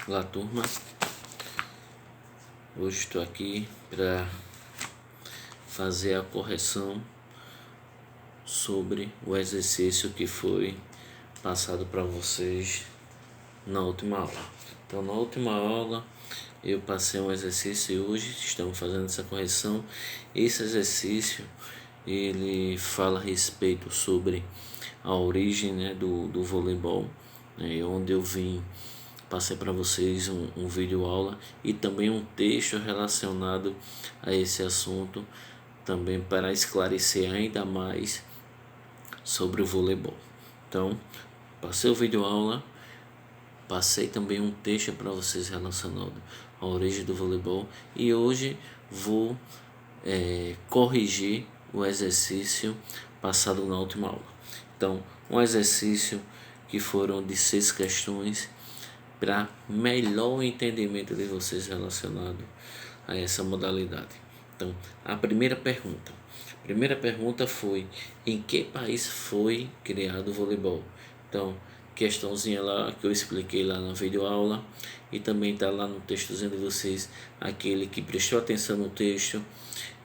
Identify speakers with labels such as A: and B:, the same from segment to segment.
A: Olá, turma. Hoje estou aqui para fazer a correção sobre o exercício que foi passado para vocês na última aula. Então, na última aula eu passei um exercício e hoje estamos fazendo essa correção. Esse exercício ele fala a respeito sobre a origem, né, do voleibol, né, onde eu passei para vocês um vídeo aula e também um texto relacionado a esse assunto, também para esclarecer ainda mais sobre o voleibol. Então, passei o vídeo aula, passei também um texto para vocês relacionado à origem do voleibol e hoje vou corrigir o exercício passado na última aula. Então, um exercício que foram de 6 questões para melhor entendimento de vocês relacionado a essa modalidade. Então, a primeira pergunta foi: em que país foi criado o voleibol? Então, questãozinha lá que eu expliquei lá na videoaula e também está lá no textozinho de vocês, aquele que prestou atenção no texto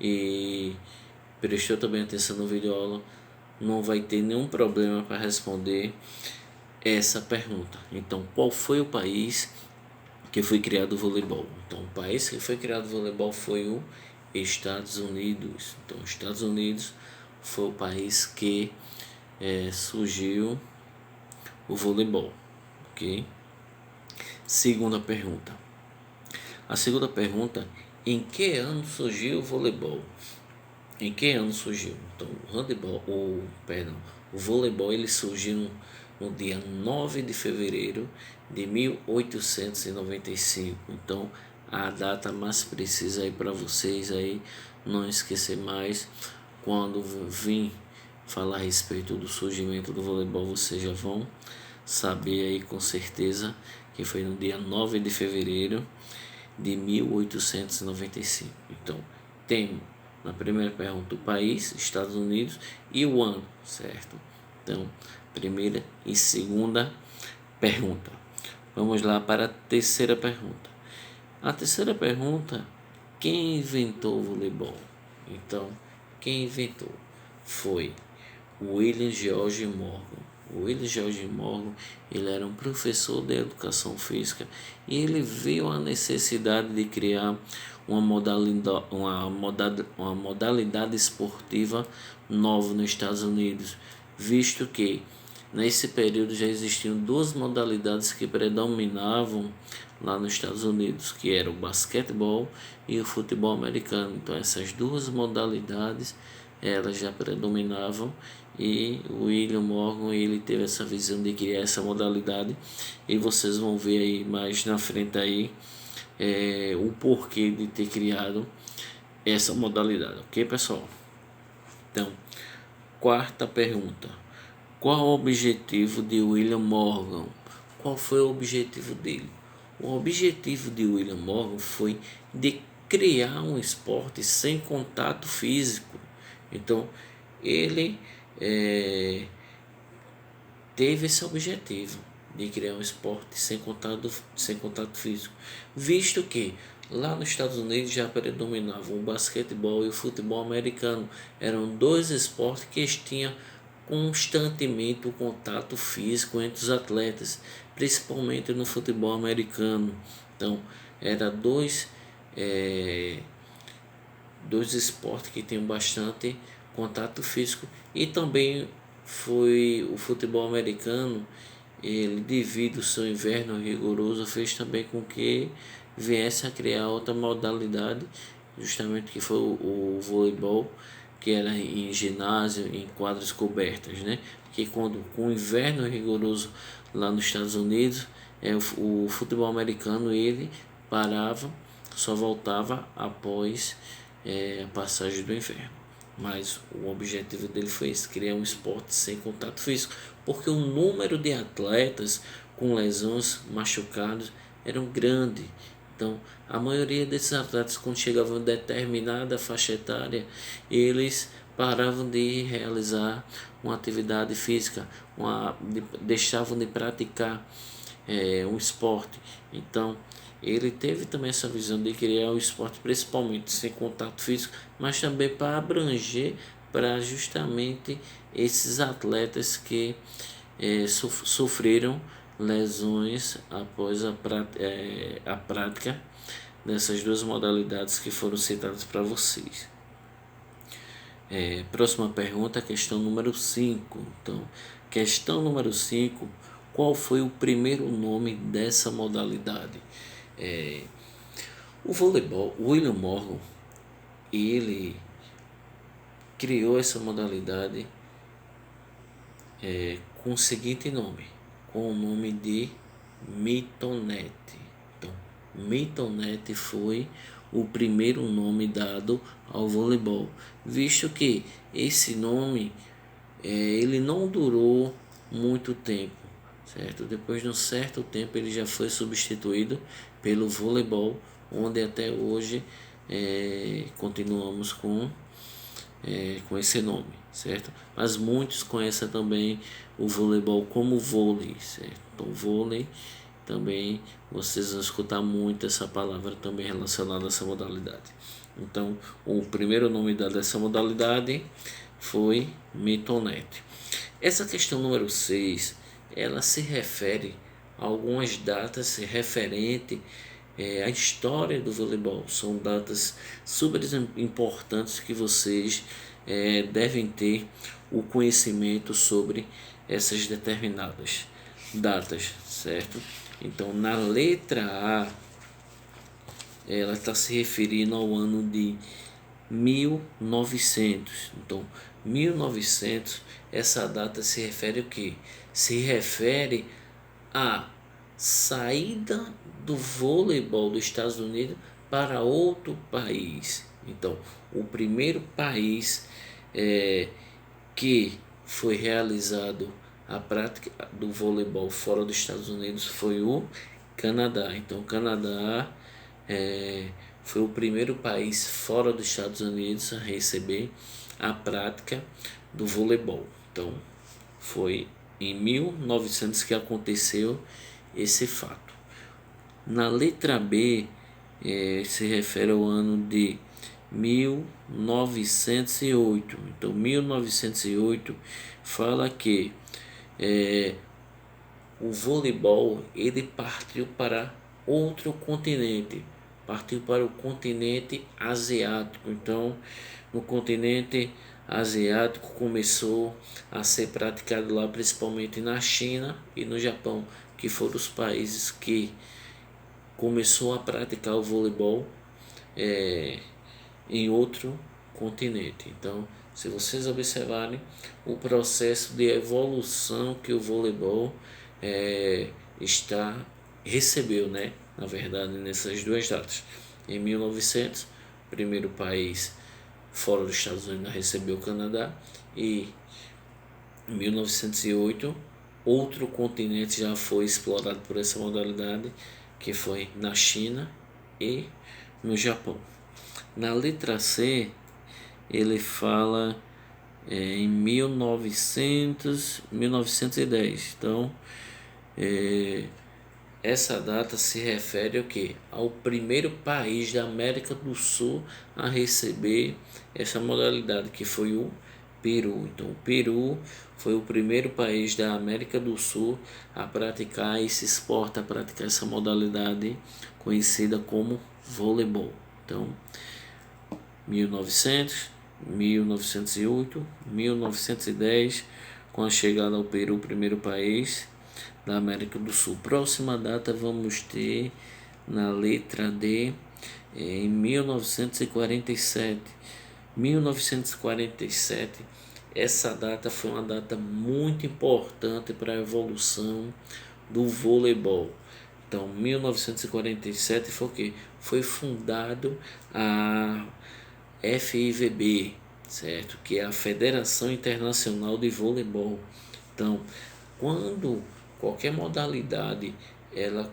A: e prestou também atenção no videoaula, não vai ter nenhum problema para responder essa pergunta. Então, qual foi o país que foi criado o voleibol? Então, o país que foi criado o voleibol foi o Estados Unidos. Então, os Estados Unidos foi o país que surgiu o voleibol, ok? Segunda pergunta. A segunda pergunta: em que ano surgiu o voleibol? Em que ano surgiu? Então, o voleibol ele surgiu no dia 9 de fevereiro de 1895. Então, a data mais precisa aí para vocês aí não esquecer mais. Quando vim falar a respeito do surgimento do voleibol, vocês já vão saber aí com certeza que foi no dia 9 de fevereiro de 1895. Então, temos na primeira pergunta o país, Estados Unidos, e o ano, certo? Então, primeira e segunda pergunta. Vamos lá para a terceira pergunta. A terceira pergunta: quem inventou o voleibol? Então, quem inventou foi William George Morgan. O William George Morgan, ele era um professor de educação física e ele viu a necessidade de criar uma modalidade esportiva nova nos Estados Unidos, visto que nesse período já existiam duas modalidades que predominavam lá nos Estados Unidos, que era o basquetebol e o futebol americano. Então essas duas modalidades elas já predominavam e o William Morgan ele teve essa visão de criar essa modalidade e vocês vão ver aí mais na frente aí o porquê de ter criado essa modalidade, ok, pessoal? Então, quarta pergunta: qual o objetivo de William Morgan? Qual foi o objetivo dele? O objetivo de William Morgan foi de criar um esporte sem contato físico. Então, ele teve esse objetivo de criar um esporte sem contato físico, visto que lá nos Estados Unidos já predominavam o basquetebol e o futebol americano. Eram dois esportes que tinham constantemente o contato físico entre os atletas, principalmente no futebol americano. Então, era dois esportes que tinham bastante contato físico e também foi o futebol americano, ele devido ao seu inverno rigoroso fez também com que viesse a criar outra modalidade, justamente que foi o voleibol, que era em ginásio, em quadras cobertas, né? Que quando com o inverno rigoroso lá nos Estados Unidos, o futebol americano ele parava, só voltava após a passagem do inverno. Mas o objetivo dele foi esse, criar um esporte sem contato físico, porque o número de atletas com lesões, machucados, eram grande. Então, a maioria desses atletas, quando chegavam em determinada faixa etária, eles paravam de realizar uma atividade física, deixavam de praticar um esporte. Então, ele teve também essa visão de criar o esporte principalmente sem contato físico, mas também para abranger para justamente esses atletas que sofreram lesões após a prática dessas duas modalidades que foram citadas para vocês. Próxima pergunta, questão número 5. Então, questão número 5, qual foi o primeiro nome dessa modalidade? O voleibol, William Morgan, ele criou essa modalidade com o seguinte nome, com o nome de Mitonet. Então, Mitonet foi o primeiro nome dado ao voleibol, visto que esse nome ele não durou muito tempo, certo? Depois de um certo tempo ele já foi substituído pelo voleibol, onde até hoje continuamos com esse nome, certo? Mas muitos conhecem também o voleibol como vôlei, certo? Então, vôlei também vocês vão escutar muito essa palavra também relacionada a essa modalidade. Então, o primeiro nome dessa modalidade foi Mitonet. Essa questão número 6, ela se refere a algumas datas referentes à história do voleibol. São datas super importantes que vocês devem ter o conhecimento sobre essas determinadas datas, certo? Então, na letra A, ela está se referindo ao ano de 1900. Então, 1900, essa data se refere ao quê? Se refere à saída do voleibol dos Estados Unidos para outro país. Então, o primeiro país que foi realizado a prática do voleibol fora dos Estados Unidos foi o Canadá. Então, o Canadá foi o primeiro país fora dos Estados Unidos a receber a prática do voleibol. Então, foi em 1900 que aconteceu esse fato. Na letra B, se refere ao ano de 1908. Então, 1908 fala que o voleibol ele partiu para outro continente, partiu para o continente asiático. Então, no continente asiático começou a ser praticado lá, principalmente na China e no Japão, que foram os países que começou a praticar o voleibol em outro continente. Então, se vocês observarem o processo de evolução que o voleibol recebeu, né? Na verdade, nessas duas datas. Em 1900, primeiro país fora dos Estados Unidos recebeu o Canadá, e em 1908 outro continente já foi explorado por essa modalidade, que foi na China e no Japão. Na letra C, ele fala em 1910. Então, essa data se refere ao quê? Ao primeiro país da América do Sul a receber essa modalidade, que foi o Peru. Então, o Peru foi o primeiro país da América do Sul a praticar esse esporte, a praticar essa modalidade conhecida como voleibol. Então, 1900, 1908, 1910, com a chegada ao Peru, o primeiro país da América do Sul. Próxima data vamos ter na letra D, em 1947. 1947, essa data foi uma data muito importante para a evolução do voleibol. Então, 1947 foi o quê? Foi fundado a FIVB, certo? Que é a Federação Internacional de Voleibol. Então, quando qualquer modalidade ela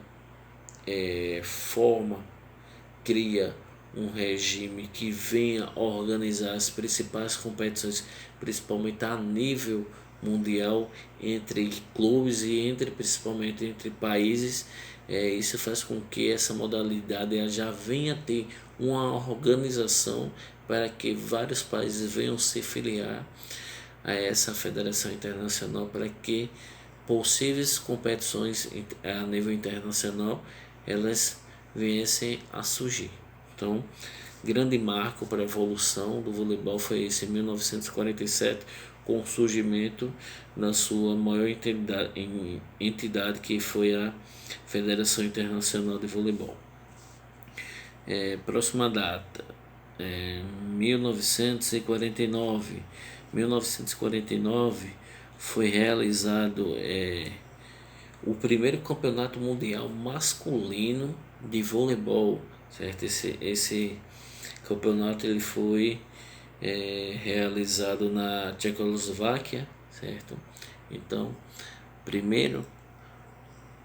A: cria um regime que venha organizar as principais competições, principalmente a nível mundial entre clubes e principalmente entre países. Isso faz com que essa modalidade ela já venha ter uma organização para que vários países venham se filiar a essa federação internacional, para que possíveis competições a nível internacional elas viessem a surgir. Então, grande marco para a evolução do voleibol foi esse em 1947, com o surgimento da sua maior entidade que foi a Federação Internacional de Voleibol. Próxima data, 1949. 1949 foi realizado o primeiro campeonato mundial masculino de voleibol, certo? Esse campeonato ele foi realizado na Tchecoslováquia, certo? Então, primeiro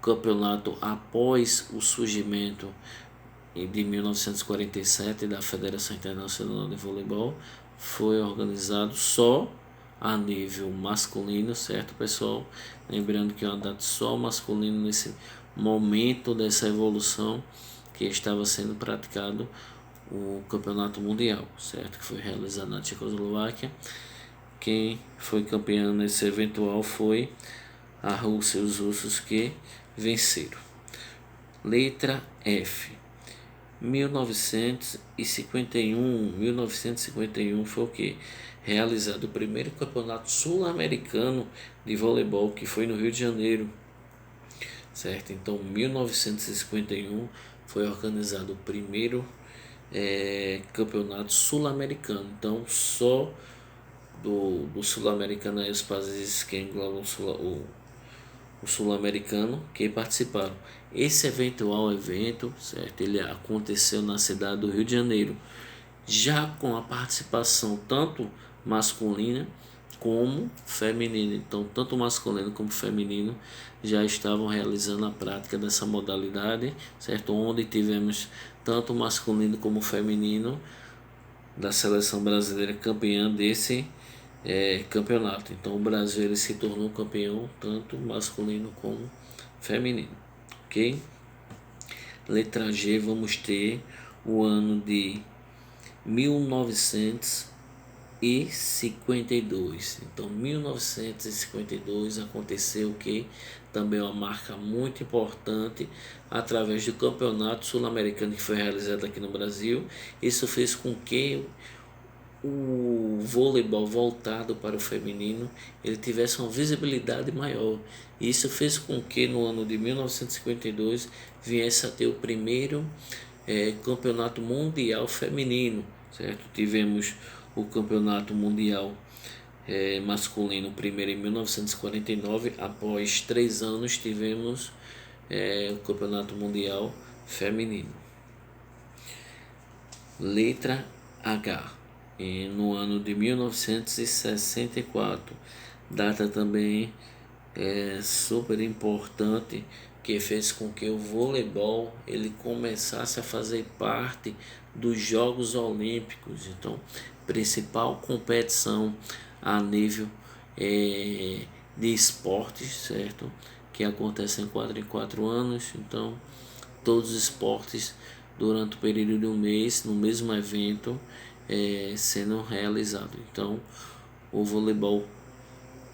A: campeonato após o surgimento de 1947 da Federação Internacional de Voleibol foi organizado só a nível masculino, certo, pessoal? Lembrando que é uma data só masculino nesse momento dessa evolução que estava sendo praticado o campeonato mundial, certo? Que foi realizado na Tchecoslováquia. Quem foi campeão nesse eventual foi a Rússia, os russos que venceram. Letra F. 1951 foi o que? Realizado o primeiro campeonato sul-americano de voleibol, que foi no Rio de Janeiro, certo? Então, 1951 foi organizado o primeiro campeonato sul-americano. Então, só do sul-americano aí os países que englobam o sul-americano que participaram. Esse eventual evento, certo? Ele aconteceu na cidade do Rio de Janeiro, já com a participação tanto masculina como feminina. Então, tanto masculino como feminino já estavam realizando a prática dessa modalidade, certo? Onde tivemos tanto masculino como feminino da seleção brasileira campeã desse campeonato. Então, o Brasil ele se tornou campeão tanto masculino como feminino, ok? Letra G, vamos ter o ano de 1952. Então, 1952 aconteceu que também é uma marca muito importante através do campeonato sul-americano que foi realizado aqui no Brasil. Isso fez com que o voleibol voltado para o feminino ele tivesse uma visibilidade maior. Isso fez com que no ano de 1952 viesse a ter o primeiro campeonato mundial feminino, certo? Tivemos o campeonato mundial masculino primeiro em 1949, após 3 anos tivemos o campeonato mundial feminino. Letra H. No ano de 1964, data também super importante, que fez com que o voleibol ele começasse a fazer parte dos Jogos Olímpicos. Então, principal competição a nível de esportes, certo? Que acontece em 4 anos. Então, todos os esportes durante o período de um mês, no mesmo evento, sendo realizado. Então, o voleibol,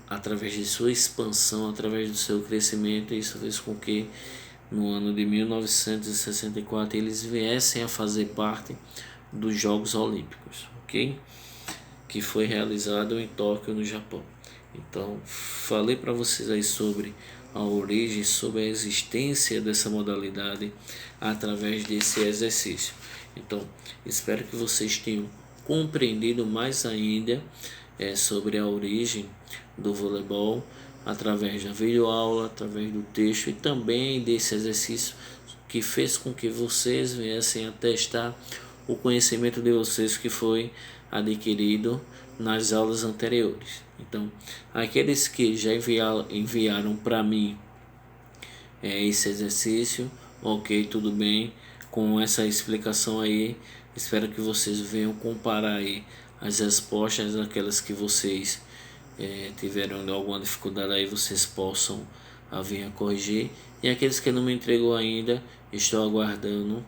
A: através de sua expansão, através do seu crescimento, isso fez com que no ano de 1964 eles viessem a fazer parte dos Jogos Olímpicos, ok? Que foi realizado em Tóquio, no Japão. Então, falei para vocês aí sobre a origem, sobre a existência dessa modalidade através desse exercício. Então, espero que vocês tenham compreendido mais ainda sobre a origem do voleibol através da videoaula, através do texto e também desse exercício que fez com que vocês viessem a testar o conhecimento de vocês que foi adquirido nas aulas anteriores. Então, aqueles que já enviaram para mim esse exercício, ok, tudo bem, com essa explicação aí, espero que vocês venham comparar aí as respostas daquelas que vocês tiveram alguma dificuldade aí, vocês possam vir a corrigir. E aqueles que não me entregou ainda, estou aguardando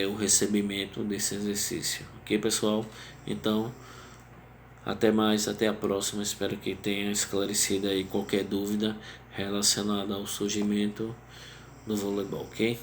A: o recebimento desse exercício. Ok, pessoal? Então, até mais, até a próxima. Espero que tenha esclarecido aí qualquer dúvida relacionada ao surgimento do voleibol, ok?